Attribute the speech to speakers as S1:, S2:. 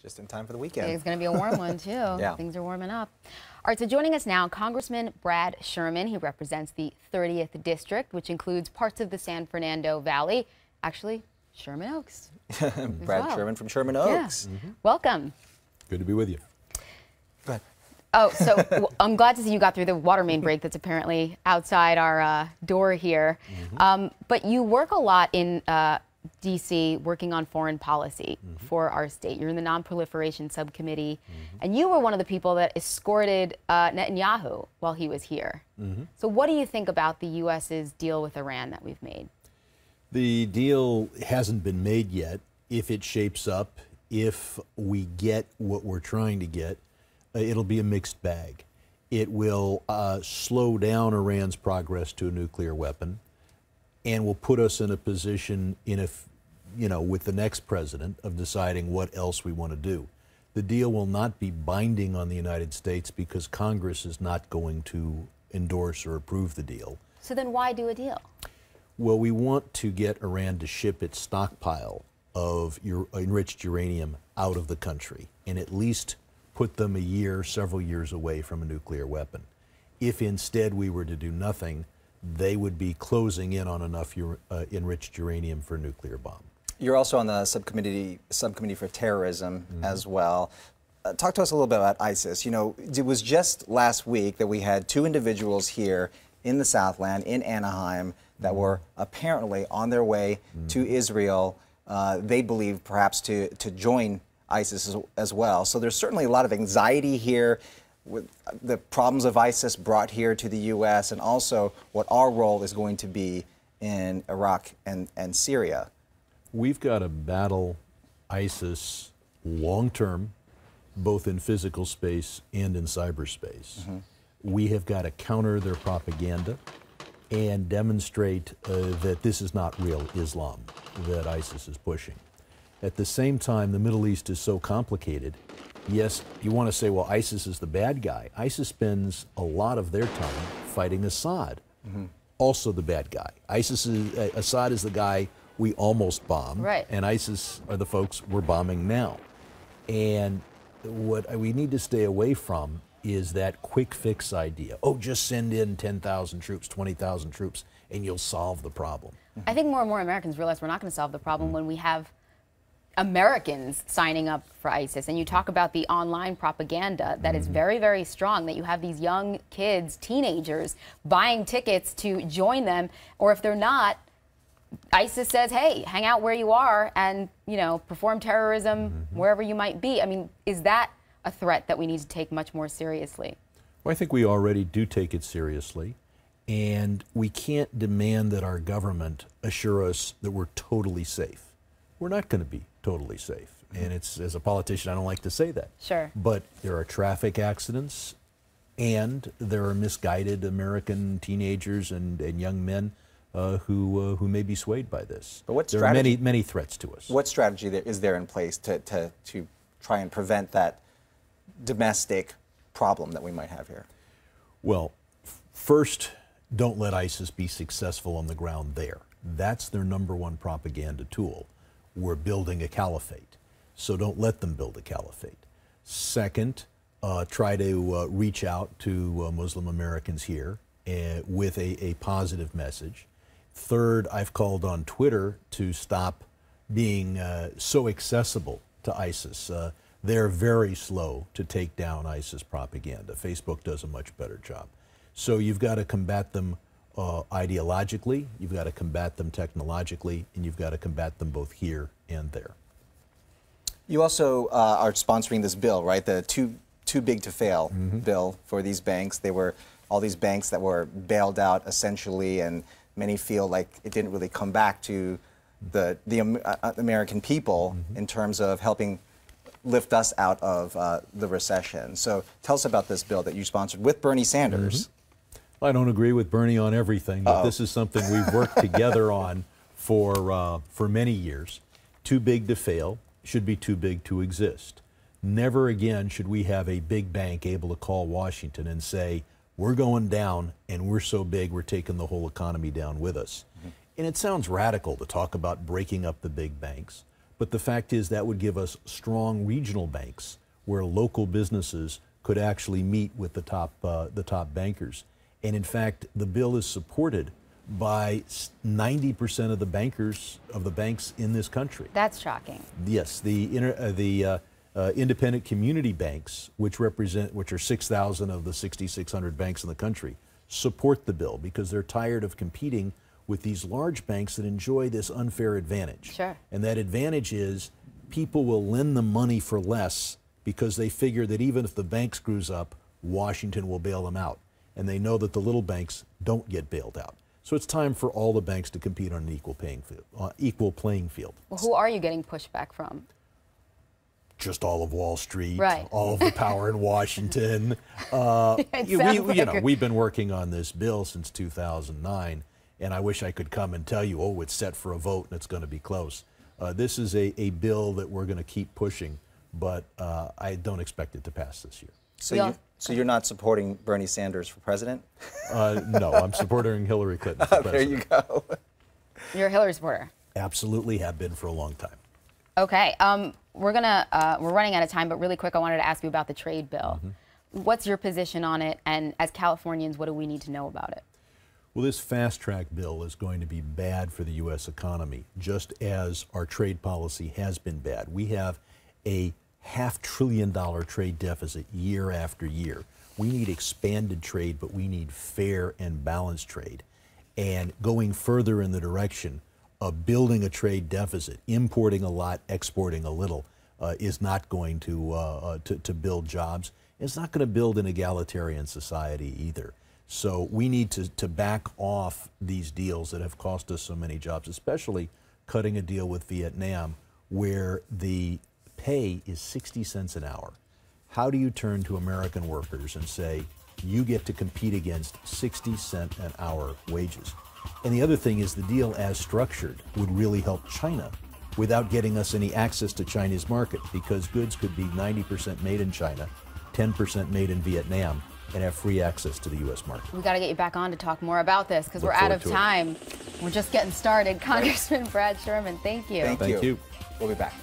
S1: Just in time for the weekend.
S2: It's going to be a warm one, too.
S1: Yeah.
S2: Things are warming up. All right, so joining us now, Congressman Brad Sherman. He represents the 30th District, which includes parts of the San Fernando Valley. Actually, Sherman Oaks.
S1: Brad Sherman from Sherman Oaks.
S2: Yeah. Welcome.
S3: Good to be with you.
S1: Go ahead.
S2: Oh, so I'm glad to see you got through the water main break that's apparently outside our door here. But you work a lot in D.C. working on foreign policy for our state. You're in the Non-Proliferation Subcommittee, and you were one of the people that escorted Netanyahu while he was here. So what do you think about the U.S.'s deal with Iran that we've made?
S3: The deal hasn't been made yet. If it shapes up, if we get what we're trying to get, it'll be a mixed bag. It will slow down Iran's progress to a nuclear weapon, and will put us in a position with the next president of deciding what else we want to do. The deal will not be binding on the United States because Congress is not going to endorse or approve the deal.
S2: So then why do a deal?
S3: Well, we want to get Iran to ship its stockpile of enriched uranium out of the country and at least put them several years away from a nuclear weapon. If instead we were to do nothing, they would be closing in on enough enriched uranium for a nuclear bomb.
S1: You're also on the subcommittee for terrorism as well. Talk to us a little bit about ISIS. You know, it was just last week that we had 2 individuals here in the Southland, in Anaheim, that were apparently on their way to Israel. They believe perhaps to join ISIS as well. So there's certainly a lot of anxiety here with the problems of ISIS brought here to the U.S. and also what our role is going to be in Iraq and Syria.
S3: We've got to battle ISIS long-term, both in physical space and in cyberspace. We have got to counter their propaganda and demonstrate that this is not real Islam that ISIS is pushing. At the same time, the Middle East is so complicated. Yes, you want to say, well, ISIS is the bad guy. ISIS spends a lot of their time fighting Assad, also the bad guy. Assad is the guy we almost bombed, and ISIS are the folks we're bombing now. And what we need to stay away from is that quick fix idea. Oh, just send in 10,000 troops, 20,000 troops, and you'll solve the problem.
S2: I think more and more Americans realize we're not going to solve the problem when we have Americans signing up for ISIS. And you talk about the online propaganda that is very, very strong, that you have these young kids, teenagers, buying tickets to join them, or if they're not, ISIS says, hey, hang out where you are and, perform terrorism wherever you might be. I mean, is that a threat that we need to take much more seriously?
S3: Well, I think we already do take it seriously, and we can't demand that our government assure us that we're totally safe. We're not going to be totally safe, and as a politician, I don't like to say that.
S2: Sure.
S3: But there are traffic accidents, and there are misguided American teenagers and young men who may be swayed by this.
S1: But
S3: there are many threats to us.
S1: What strategy is there in place to try and prevent that domestic problem that we might have here?
S3: Well, first, don't let ISIS be successful on the ground there. That's their #1 propaganda tool. We're building a caliphate, so don't let them build a caliphate. Second, try to reach out to Muslim Americans here with a positive message. Third, I've called on Twitter to stop being so accessible to ISIS. They're very slow to take down ISIS propaganda. Facebook does a much better job. So you've got to combat them ideologically, you've got to combat them technologically, and you've got to combat them both here and there.
S1: You also are sponsoring this bill, right? The too big to fail bill for these banks. They were all these banks that were bailed out essentially, and many feel like it didn't really come back to the American people in terms of helping lift us out of the recession. So tell us about this bill that you sponsored with Bernie Sanders.
S3: I don't agree with Bernie on everything, but this is something we've worked together on for many years. Too big to fail should be too big to exist. Never again should we have a big bank able to call Washington and say, we're going down and we're so big we're taking the whole economy down with us. And it sounds radical to talk about breaking up the big banks, But the fact is that would give us strong regional banks where local businesses could actually meet with the top bankers. And in fact, the bill is supported by 90% of the bankers of the banks in this country.
S2: That's shocking.
S3: Yes, the independent community banks, which are 6,000 of the 6,600 banks in the country, support the bill because they're tired of competing with these large banks that enjoy this unfair advantage.
S2: Sure.
S3: And that advantage is people will lend them money for less because they figure that even if the bank screws up, Washington will bail them out. And they know that the little banks don't get bailed out. So it's time for all the banks to compete on an equal playing field.
S2: Well, who are you getting pushback from?
S3: Just all of Wall Street,
S2: right.
S3: all of the power in Washington. We've been working on this bill since 2009, and I wish I could come and tell you, oh, it's set for a vote and it's going to be close. This is a bill that we're going to keep pushing, but I don't expect it to pass this year.
S1: So you're not supporting Bernie Sanders for president?
S3: No, I'm supporting Hillary Clinton for president.
S1: There you go.
S2: You're a Hillary supporter?
S3: Absolutely have been for a long time.
S2: Okay, we're running out of time, but really quick, I wanted to ask you about the trade bill. Mm-hmm. What's your position on it, and as Californians, what do we need to know about it?
S3: Well, this fast-track bill is going to be bad for the U.S. economy, just as our trade policy has been bad. We have a $500 billion trade deficit year after year. We need expanded trade, but we need fair and balanced trade. And going further in the direction of building a trade deficit, importing a lot, exporting a little, is not going to build jobs. It's not going to build an egalitarian society either. So we need to back off these deals that have cost us so many jobs, especially cutting a deal with Vietnam where the pay is 60 cents an hour. How do you turn to American workers and say, you get to compete against 60-cent an hour wages? And the other thing is the deal as structured would really help China without getting us any access to China's market, because goods could be 90% made in China, 10% made in Vietnam, and have free access to the U.S. market.
S2: We got to get you back on to talk more about this because we're out of time. We're just getting started. Congressman Brad Sherman, thank you.
S1: Thank you. We'll be back.